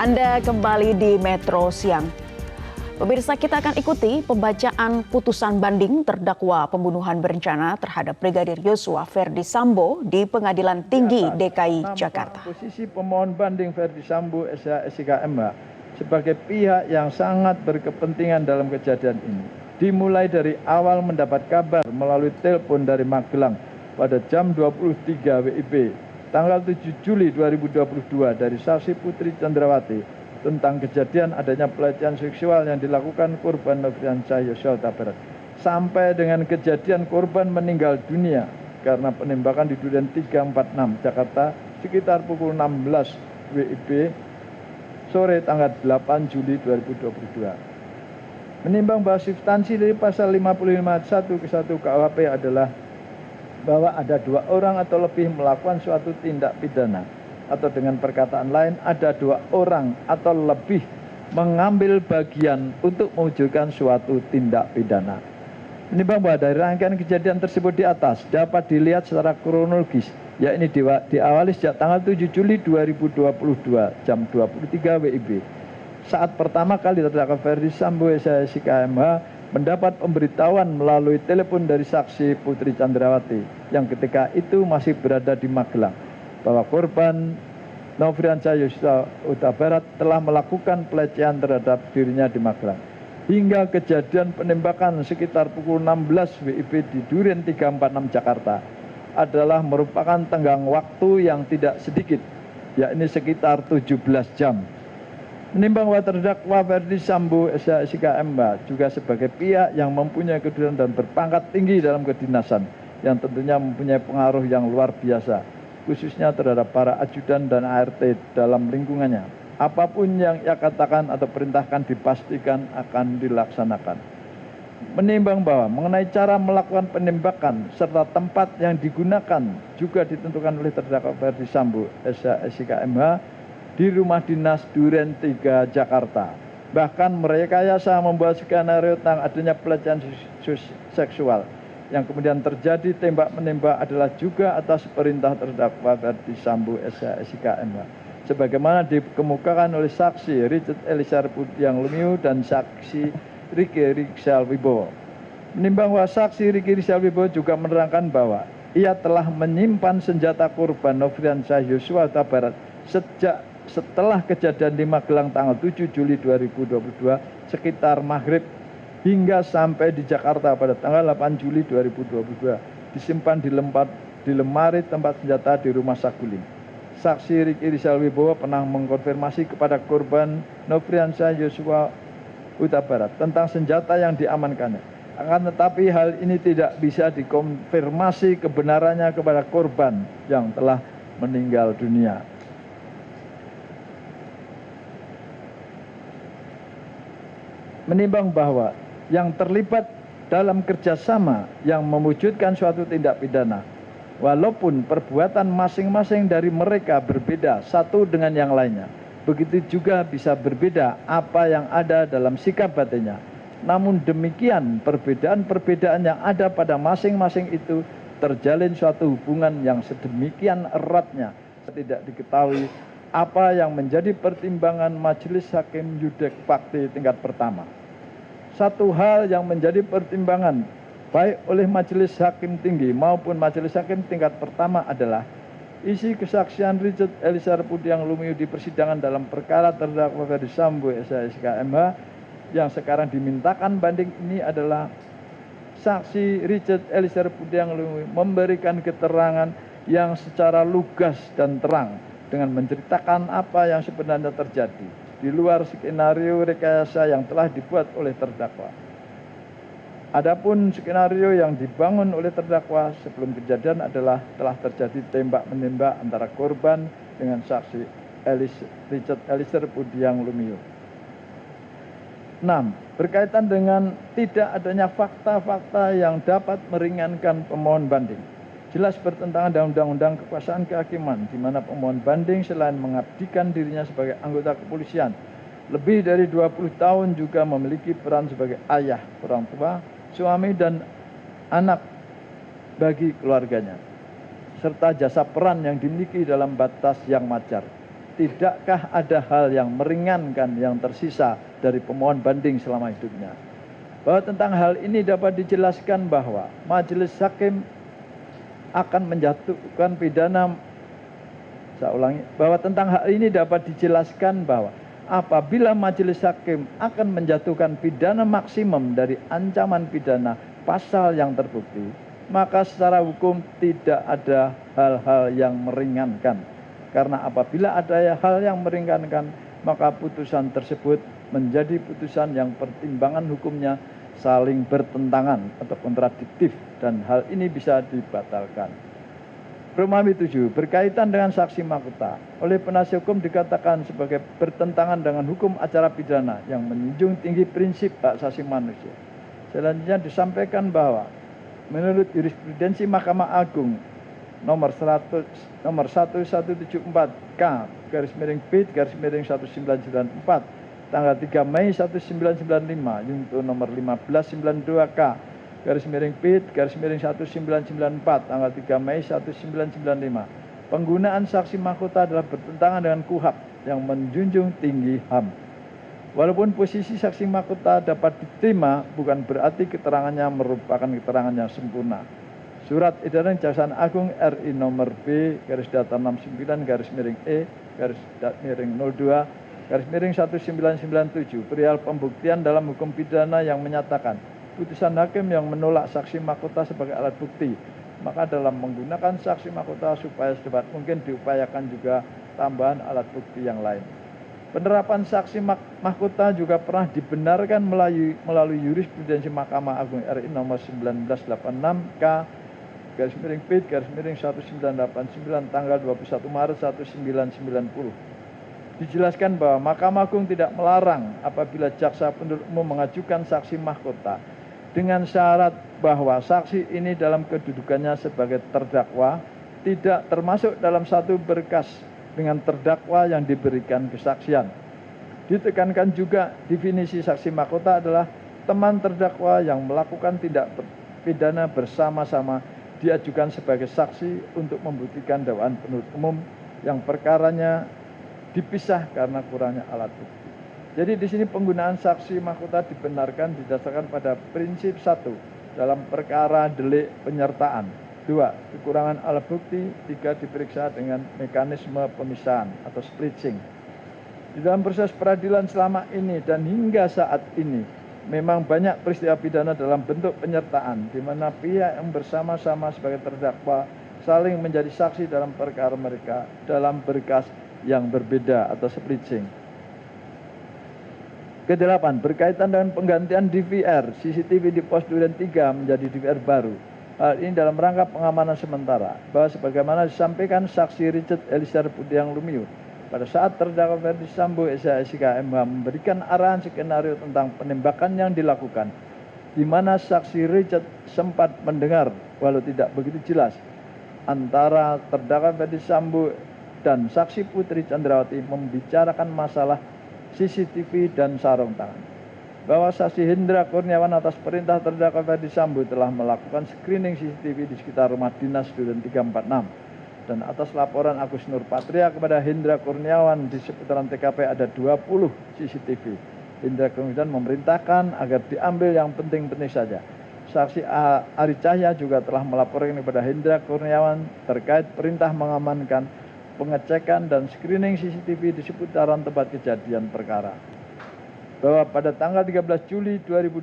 Anda kembali di Metro Siang. Pemirsa, kita akan ikuti pembacaan putusan banding terdakwa pembunuhan berencana terhadap Brigadir Yosua Ferdi Sambo di Pengadilan Tinggi DKI Jakarta. Posisi pemohon banding Ferdi Sambo SK MH sebagai pihak yang sangat berkepentingan dalam kejadian ini. Dimulai dari awal mendapat kabar melalui telepon dari Magelang pada jam 23 WIB tanggal 7 Juli 2022 dari saksi Putri Chandrawati tentang kejadian adanya pelecehan seksual yang dilakukan korban Nofriansah Yosua Huta Barat sampai dengan kejadian korban meninggal dunia karena penembakan di Duren 346 Jakarta sekitar pukul 16 WIB sore tanggal 8 Juli 2022. Menimbang bahwa substansi dari pasal 55 ke 1 KUHP adalah bahwa ada 2 orang atau lebih melakukan suatu tindak pidana, atau dengan perkataan lain ada 2 orang atau lebih mengambil bagian untuk mewujudkan suatu tindak pidana. Menimbang bahwa dari rangkaian kejadian tersebut di atas dapat dilihat secara kronologis, yakni diawali sejak tanggal 7 Juli 2022 jam 23 WIB saat pertama kali terdakwa Ferdi Sambo SK MH mendapat pemberitahuan melalui telepon dari saksi Putri Chandrawati yang ketika itu masih berada di Magelang bahwa korban Nofriansah Yosua Huta Barat telah melakukan pelecehan terhadap dirinya di Magelang. Hingga kejadian penembakan sekitar pukul 16 WIB di Duren 346 Jakarta adalah merupakan tenggang waktu yang tidak sedikit, yakni sekitar 17 jam. Menimbang bahwa terdakwa Ferdi Sambo SK MH juga sebagai pihak yang mempunyai kedudukan dan berpangkat tinggi dalam kedinasan yang tentunya mempunyai pengaruh yang luar biasa, khususnya terhadap para ajudan dan ART dalam lingkungannya. Apapun yang ia katakan atau perintahkan dipastikan akan dilaksanakan. Menimbang bahwa mengenai cara melakukan penembakan serta tempat yang digunakan juga ditentukan oleh terdakwa Ferdi Sambo SK MH di rumah dinas Duren 3 Jakarta. Bahkan merekayasa membuat skenario tentang adanya pelecehan seksual yang kemudian terjadi tembak-menembak adalah juga atas perintah terdakwa Ferdi Sambo SK MH. Sebagaimana dikemukakan oleh saksi Richard Eliezer Pudiang Lumiu dan saksi Ricky Rizal Wibowo. Menimbang bahwa saksi Ricky Rizal Wibowo juga menerangkan bahwa ia telah menyimpan senjata korban Nofriansah Yosua Huta Barat sejak setelah kejadian di Magelang tanggal 7 Juli 2022 sekitar maghrib hingga sampai di Jakarta pada tanggal 8 Juli 2022 disimpan di lemari tempat senjata di rumah Saguling. Saksi Ricky Rizal Wibowo pernah mengkonfirmasi kepada korban Nofriansah Yosua Huta Barat tentang senjata yang diamankannya. Akan tetapi hal ini tidak bisa dikonfirmasi kebenarannya kepada korban yang telah meninggal dunia. Menimbang bahwa yang terlibat dalam kerjasama yang mewujudkan suatu tindak pidana, walaupun perbuatan masing-masing dari mereka berbeda satu dengan yang lainnya, begitu juga bisa berbeda apa yang ada dalam sikap batinnya. Namun demikian perbedaan-perbedaan yang ada pada masing-masing itu terjalin suatu hubungan yang sedemikian eratnya tidak diketahui apa yang menjadi pertimbangan Majelis Hakim Yudek Fakti tingkat pertama. Satu hal yang menjadi pertimbangan baik oleh Majelis Hakim Tinggi maupun Majelis Hakim tingkat pertama adalah isi kesaksian Richard Eliezer Pudiang Lumiu di persidangan dalam perkara terdakwa Ferdi Sambo SK MH yang sekarang dimintakan banding ini adalah saksi Richard Eliezer Pudiang Lumiu memberikan keterangan yang secara lugas dan terang dengan menceritakan apa yang sebenarnya terjadi di luar skenario rekayasa yang telah dibuat oleh terdakwa. Adapun skenario yang dibangun oleh terdakwa sebelum kejadian adalah telah terjadi tembak-menembak antara korban dengan saksi Richard Eliezer Pudiang Lumiu. 6. Berkaitan dengan tidak adanya fakta-fakta yang dapat meringankan pemohon banding. Jelas bertentangan dengan Undang-Undang Kekuasaan Kehakiman, di mana pemohon banding selain mengabdikan dirinya sebagai anggota kepolisian, lebih dari 20 tahun juga memiliki peran sebagai ayah, orang tua, suami, dan anak bagi keluarganya, serta jasa peran yang dimiliki dalam batas yang wajar. tidakkah ada hal yang meringankan yang tersisa dari pemohon banding selama hidupnya? Bahwa tentang hal ini dapat dijelaskan bahwa majelis hakim akan menjatuhkan pidana. Saya ulangi, bahwa tentang hal ini dapat dijelaskan bahwa apabila majelis hakim akan menjatuhkan pidana maksimum dari ancaman pidana pasal yang terbukti, maka secara hukum tidak ada hal-hal yang meringankan. Karena apabila ada hal yang meringankan, maka putusan tersebut menjadi putusan yang pertimbangan hukumnya saling bertentangan atau kontradiktif, dan hal ini bisa dibatalkan. Romawi 7 berkaitan dengan saksi mahkota oleh penasihat hukum dikatakan sebagai bertentangan dengan hukum acara pidana yang menjunjung tinggi prinsip hak asasi manusia. Selanjutnya disampaikan bahwa menurut jurisprudensi Mahkamah Agung nomor 1174K /P/1994 tanggal 3 Mei 1995 yaitu nomor 1592K /P/1994 tanggal 3 Mei 1995. Penggunaan saksi mahkota adalah bertentangan dengan KUHP yang menjunjung tinggi HAM. Walaupun posisi saksi mahkota dapat diterima, bukan berarti keterangannya merupakan keterangan yang sempurna. Surat edaran Kejaksaan Agung RI nomor B/69/02/1997 perihal pembuktian dalam hukum pidana yang menyatakan putusan hakim yang menolak saksi mahkota sebagai alat bukti, maka dalam menggunakan saksi mahkota supaya sedapat mungkin diupayakan juga tambahan alat bukti yang lain. Penerapan saksi mahkota juga pernah dibenarkan melalui jurisprudensi Mahkamah Agung RI nomor 1986K /P/1989 tanggal 21 Maret 1990. Dijelaskan bahwa Mahkamah Agung tidak melarang apabila jaksa penuntut umum mengajukan saksi mahkota dengan syarat bahwa saksi ini dalam kedudukannya sebagai terdakwa tidak termasuk dalam satu berkas dengan terdakwa yang diberikan kesaksian. Ditekankan juga definisi saksi mahkota adalah teman terdakwa yang melakukan tindak pidana bersama-sama diajukan sebagai saksi untuk membuktikan dakwaan penuntut umum yang perkaranya dipisah karena kurangnya alat bukti. Jadi di sini penggunaan saksi mahkota dibenarkan didasarkan pada prinsip 1 dalam perkara delik penyertaan, 2 kekurangan alat bukti, 3 diperiksa dengan mekanisme pemisahan atau splitting. Di dalam proses peradilan selama ini dan hingga saat ini memang banyak peristiwa pidana dalam bentuk penyertaan di mana pihak yang bersama-sama sebagai terdakwa saling menjadi saksi dalam perkara mereka dalam berkas yang berbeda atau splitting. Kedelapan, berkaitan dengan penggantian DVR CCTV di pos Duren 3 menjadi DVR baru. Hal ini dalam rangka pengamanan sementara, bahwa sebagaimana disampaikan saksi Richard Eliezer Budiang Lumiu, pada saat terdakwa Ferdi Sambo SK MH memberikan arahan skenario tentang penembakan yang dilakukan, di mana saksi Richard sempat mendengar, walau tidak begitu jelas, antara terdakwa Ferdi Sambo dan saksi Putri Chandrawati membicarakan masalah CCTV dan sarung tangan. Bahwa saksi Hendra Kurniawan atas perintah terdakwa Ferdi Sambo telah melakukan screening CCTV di sekitar rumah dinas Duren 346. Dan atas laporan Agus Nurpatria kepada Hendra Kurniawan di seputaran TKP ada 20 CCTV. Hendra Kurniawan memerintahkan agar diambil yang penting-penting saja. Saksi Ari Cahya juga telah melaporkan kepada Hendra Kurniawan terkait perintah mengamankan pengecekan dan screening CCTV di seputaran tempat kejadian perkara. Bahwa pada tanggal 13 Juli 2020